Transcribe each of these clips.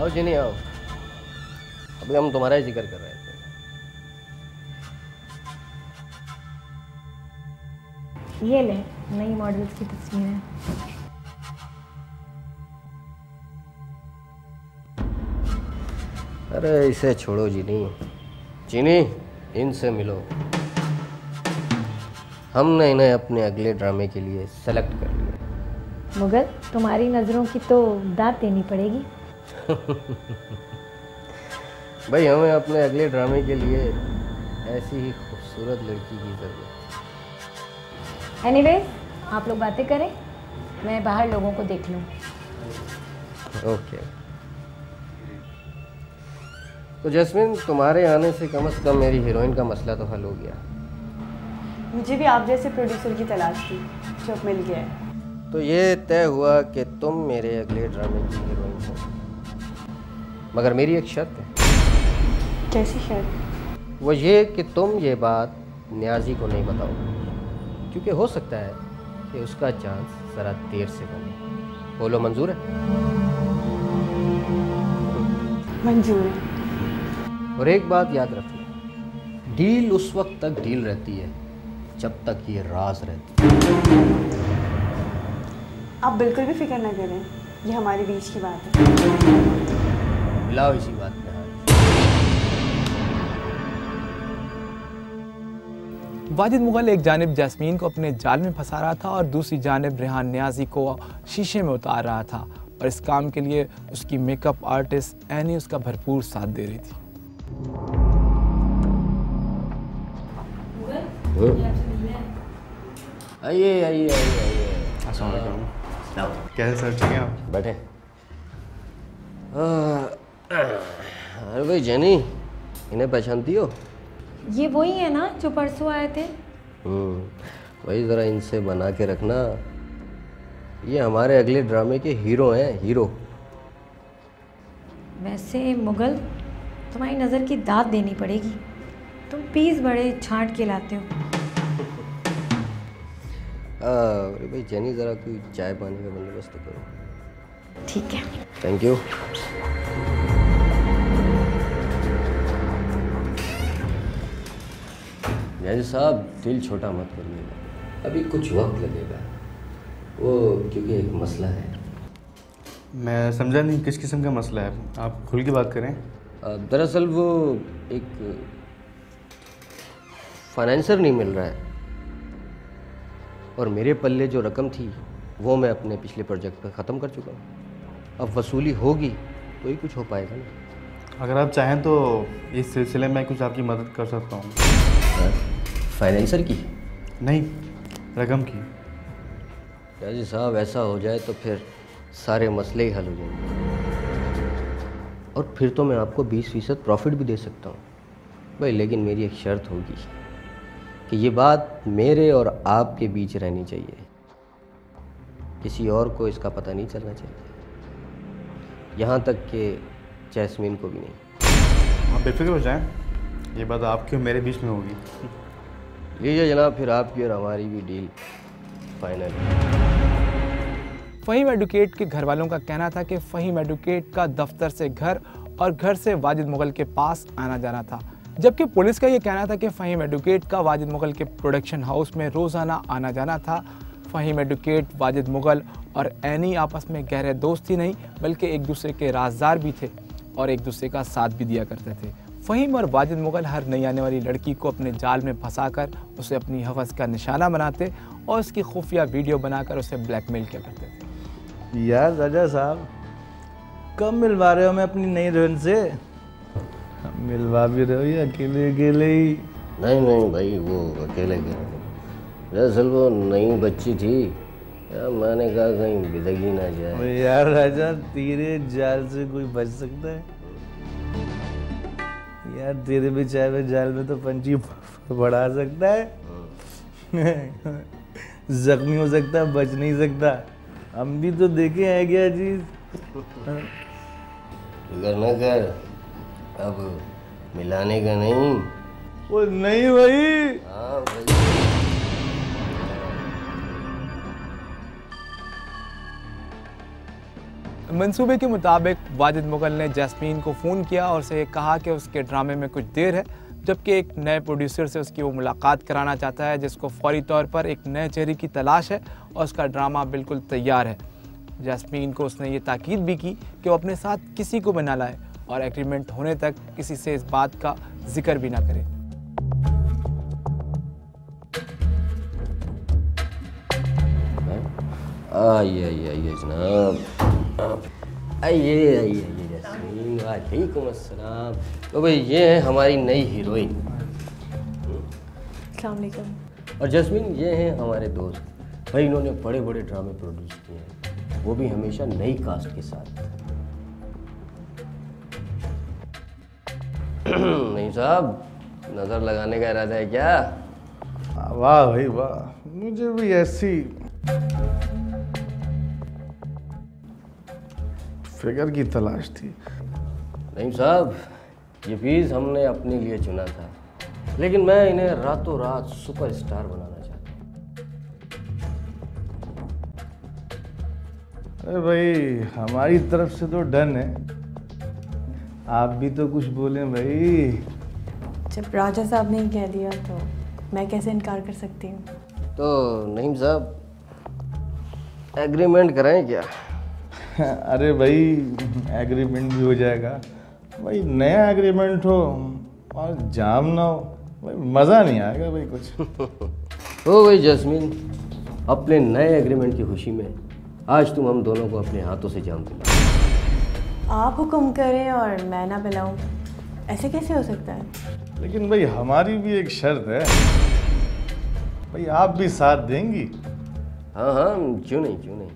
आओ जी, नहीं आओ। अभी हम तुम्हारा ही जिक्र कर रहे थे। ये ले, नई मॉडल्स की तस्वीरें। अरे इसे छोड़ो जीनी। जीनी, इनसे मिलो। हमने इन्हें अपने अगले ड्रामे के लिए सेलेक्ट कर लिया। मुगल, तुम्हारी नज़रों की तो दाद देनी पड़ेगी। भाई, हमें अपने अगले ड्रामे के लिए ऐसी ही खूबसूरत लड़की की जरूरत है। एनीवेज, आप लोग बातें करें, मैं बाहर लोगों को देख लूँ। ओके। तो जैस्मिन, तुम्हारे आने से कम मेरी हीरोइन का मसला तो हल हो गया। मुझे भी आप जैसे प्रोड्यूसर की तलाश थी, जो अब मिल गया है। तो ये तय हुआ कि तुम मेरे अगले ड्रामे की हीरोइन हो, मगर मेरी एक शर्त है। कैसी शर्त? वो ये कि तुम ये बात न्याजी को नहीं बताओ, क्योंकि हो सकता है कि उसका चांस ज़रा देर से बने। बोलो, मंजूर है? मंजूर है। और एक बात याद रखना, डील उस वक्त तक डील रहती है जब तक ये राज रहती है। आप बिल्कुल भी फिक्र ना करें, ये हमारे बीच की बात है। मिलाओ इसी बात में हाथ। वाजिद मुगल एक जानिब जैस्मीन को अपने जाल में फंसा रहा था और दूसरी जानिब रेहान नियाजी को शीशे में उतार रहा था, और इस काम के लिए उसकी मेकअप आर्टिस्ट एनी उसका भरपूर साथ दे रही थी। आइए आइए आइए आइए। अस्सलाम वालेकुम। कैसे सर, ठीक हैं आप? बैठे। अरे भाई जेनी, इन्हें पहचानती हो? ये वही है ना जो परसों आए थे? वही, ज़रा इनसे बना के रखना। ये हमारे अगले ड्रामे के हीरो हैं, हीरो। वैसे मुगल, तुम्हारी नज़र की दाद देनी पड़ेगी। तुम पीस बड़े छांट के लाते हो। अरे भाई जेनी, ज़रा कोई चाय पानी का बंदोबस्त तो करो। ठीक है। Thank you. जज साहब, दिल छोटा मत करिएगा, अभी कुछ वक्त लगेगा। वो क्योंकि एक मसला है। मैं समझा नहीं, किस किस्म का मसला है? आप खुल के बात करें। दरअसल वो एक फाइनेंसर नहीं मिल रहा है, और मेरे पल्ले जो रकम थी वो मैं अपने पिछले प्रोजेक्ट पर ख़त्म कर चुका हूँ। अब वसूली होगी तो ही कुछ हो पाएगा ना। अगर आप चाहें तो इस सिलसिले में कुछ आपकी मदद कर सकता हूँ। फाइनेंसर की? नहीं, रकम की। जज साहब, ऐसा हो जाए तो फिर सारे मसले ही हल हो जाएंगे, और फिर तो मैं आपको 20% प्रॉफिट भी दे सकता हूँ भाई। लेकिन मेरी एक शर्त होगी कि ये बात मेरे और आपके बीच रहनी चाहिए, किसी और को इसका पता नहीं चलना चाहिए, यहाँ तक कि जैस्मीन को भी नहीं। आप बेफिक्र हो जाएं, ये बात आपकी और मेरे बीच में होगी। लीजिए जनाब, फिर आपकी और हमारी भी डील फाइनल। फ़हीम एडवोकेट के घर वालों का कहना था कि फ़हीम एडवोकेट का दफ्तर से घर और घर से वाजिद मुगल के पास आना जाना था, जबकि पुलिस का ये कहना था कि फ़हीम एडवोकेट का वाजिद मुगल के प्रोडक्शन हाउस में रोज़ाना आना जाना था। फ़हीम एडवोकेट, वाजिद मुगल और एनी आपस में गहरे दोस्त ही नहीं बल्कि एक दूसरे के राजदार भी थे और एक दूसरे का साथ भी दिया करते थे। फ़हीम और वाजिद मुगल हर नई आने वाली लड़की को अपने जाल में फंसाकर उसे अपनी हवस का निशाना बनाते और उसकी खुफिया वीडियो बनाकर उसे ब्लैकमेल किया करते थे। यार राजा साहब, कब मिलवा रहे हो मैं अपनी नई हीरोइन से? मिलवा भी रहे हो या अकेले अकेले ही? नहीं नहीं भाई, वो अकेले अकेले। दरअसल वो नई बच्ची थी, मैंने कहा कहीं बिदगी ना जाए। यार राजा, तेरे जाल से कोई बच सकता है? यार तेरे भी चाहे हुए जाल में तो पंछी बढ़ा सकता है। जख्मी हो सकता है, बच नहीं सकता। हम भी तो देखे हैं क्या चीज। फिकर न कर, अब मिलाने का नहीं। वो नहीं भाई। हाँ भाई। मंसूबे के मुताबिक वाजिद मुगल ने जैस्मीन को फ़ोन किया और उसे कहा कि उसके ड्रामे में कुछ देर है, जबकि एक नए प्रोड्यूसर से उसकी वो मुलाकात कराना चाहता है जिसको फौरी तौर पर एक नए चेहरे की तलाश है और उसका ड्रामा बिल्कुल तैयार है। जैस्मीन को उसने ये ताकीद भी की कि वो अपने साथ किसी को भी ना लाए और एग्रीमेंट होने तक किसी से इस बात का जिक्र भी ना करे। आइए जनाब, आइए जैस्मीन, वालेकुम अस्सलाम। तो भाई ये है हमारी नई हीरोइन। अस्सलाम वालेकुम। और जैस्मीन ये हैं हमारे दोस्त। भाई इन्होंने बड़े बड़े ड्रामे प्रोड्यूस किए हैं, वो भी हमेशा नई कास्ट के साथ। नहीं साहब, नज़र लगाने का इरादा है क्या? वाह भाई वाह, मुझे भी ऐसी फिगर की तलाश थी। नहीं साहब, ये पीस हमने अपने लिए चुना था, लेकिन मैं इन्हें रातों रात सुपरस्टार बनाना चाहता हूँ। अरे भाई, हमारी तरफ से तो डन है, आप भी तो कुछ बोलें भाई। जब राजा साहब ने कह दिया तो मैं कैसे इनकार कर सकती हूँ। तो नईम साहब, एग्रीमेंट कराएं क्या? अरे भाई, एग्रीमेंट भी हो जाएगा भाई, नया एग्रीमेंट हो और जाम ना हो भाई, मज़ा नहीं आएगा भाई कुछ। ओ भाई जैस्मीन, अपने नए एग्रीमेंट की खुशी में आज तुम हम दोनों को अपने हाथों से जाम पिलाओ। आप हुक्म करें और मैं ना पिलाऊं, ऐसे कैसे हो सकता है? लेकिन भाई हमारी भी एक शर्त है भाई, आप भी साथ देंगी? हाँ, क्यों नहीं।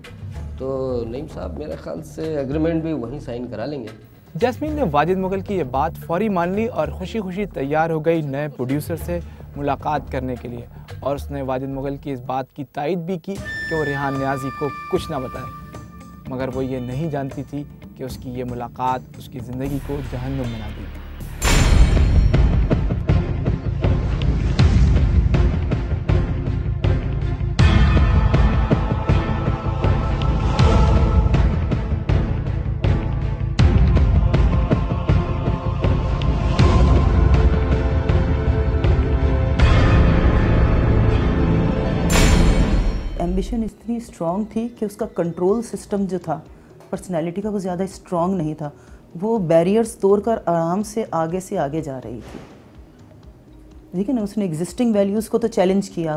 तो नईम साहब, मेरे ख्याल से एग्रीमेंट भी वहीं साइन करा लेंगे। जैस्मीन ने वाजिद मुगल की ये बात फौरी मान ली और खुशी खुशी तैयार हो गई नए प्रोड्यूसर से मुलाकात करने के लिए, और उसने वाजिद मुगल की इस बात की तायद भी की कि वो रेहान नियाज़ी को कुछ ना बताए, मगर वो ये नहीं जानती थी कि उसकी ये मुलाकात उसकी ज़िंदगी को जहन्नुम बना देगी। एम्बिशन इतनी स्ट्रॉन्ग थी कि उसका कंट्रोल सिस्टम जो था पर्सनैलिटी का, वो ज़्यादा स्ट्रॉन्ग नहीं था। वो बैरियर्स तोड़कर आराम से आगे जा रही थी। लेकिन उसने एग्जिस्टिंग वैल्यूज़ को तो चैलेंज किया,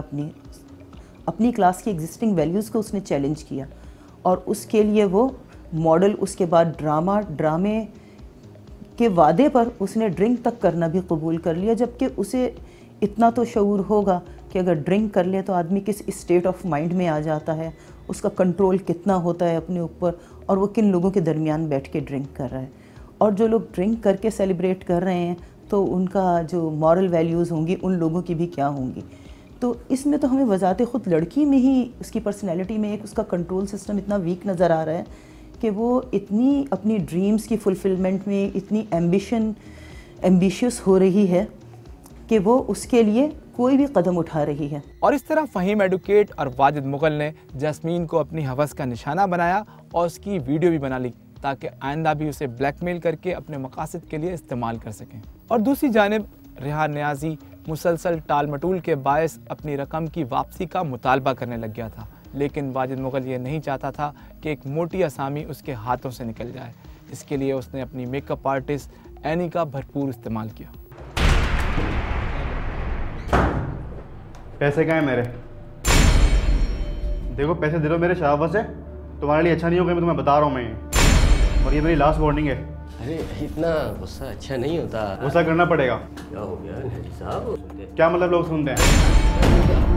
अपनी क्लास की एग्जिस्टिंग वैल्यूज़ को उसने चैलेंज किया, और उसके लिए वो मॉडल, उसके बाद ड्रामे के वादे पर उसने ड्रिंक तक करना भी कबूल कर लिया। जबकि उसे इतना तो शऊर होगा कि अगर ड्रिंक कर ले तो आदमी किस स्टेट ऑफ माइंड में आ जाता है, उसका कंट्रोल कितना होता है अपने ऊपर, और वो किन लोगों के दरमियान बैठ के ड्रिंक कर रहा है। और जो लोग ड्रिंक करके सेलिब्रेट कर रहे हैं तो उनका जो मॉरल वैल्यूज़ होंगी उन लोगों की भी क्या होंगी। तो इसमें तो हमें वजाते ख़ुद लड़की में ही उसकी पर्सनैलिटी में एक उसका कंट्रोल सिस्टम इतना वीक नज़र आ रहा है कि वो इतनी अपनी ड्रीम्स की फुलफिलमेंट में इतनी एम्बिशियस हो रही है कि वो उसके लिए कोई भी कदम उठा रही है। और इस तरह फ़हीम एडवोकेट और वाजिद मुगल ने जैस्मीन को अपनी हवस का निशाना बनाया और उसकी वीडियो भी बना ली ताकि आइंदा भी उसे ब्लैकमेल करके अपने मकासद के लिए इस्तेमाल कर सकें। और दूसरी जानिब रेहान नियाज़ी मुसलसल टाल मटूल के बायस अपनी रकम की वापसी का मुतालबा करने लग गया था, लेकिन वाजिद मुगल ये नहीं चाहता था कि एक मोटी असामी उसके हाथों से निकल जाए। इसके लिए उसने अपनी मेकअप आर्टिस्ट एनी का भरपूर इस्तेमाल किया। पैसे कहाँ हैं मेरे? देखो पैसे दे दो, मेरे शाबाश है, तुम्हारे लिए अच्छा नहीं होगा, मैं तुम्हें बता रहा हूँ मैं, और ये मेरी लास्ट वार्निंग है। अरे इतना गुस्सा अच्छा नहीं होता। गुस्सा करना पड़ेगा। क्या हो गया नजी साहब? क्या मतलब लोग सुनते हैं?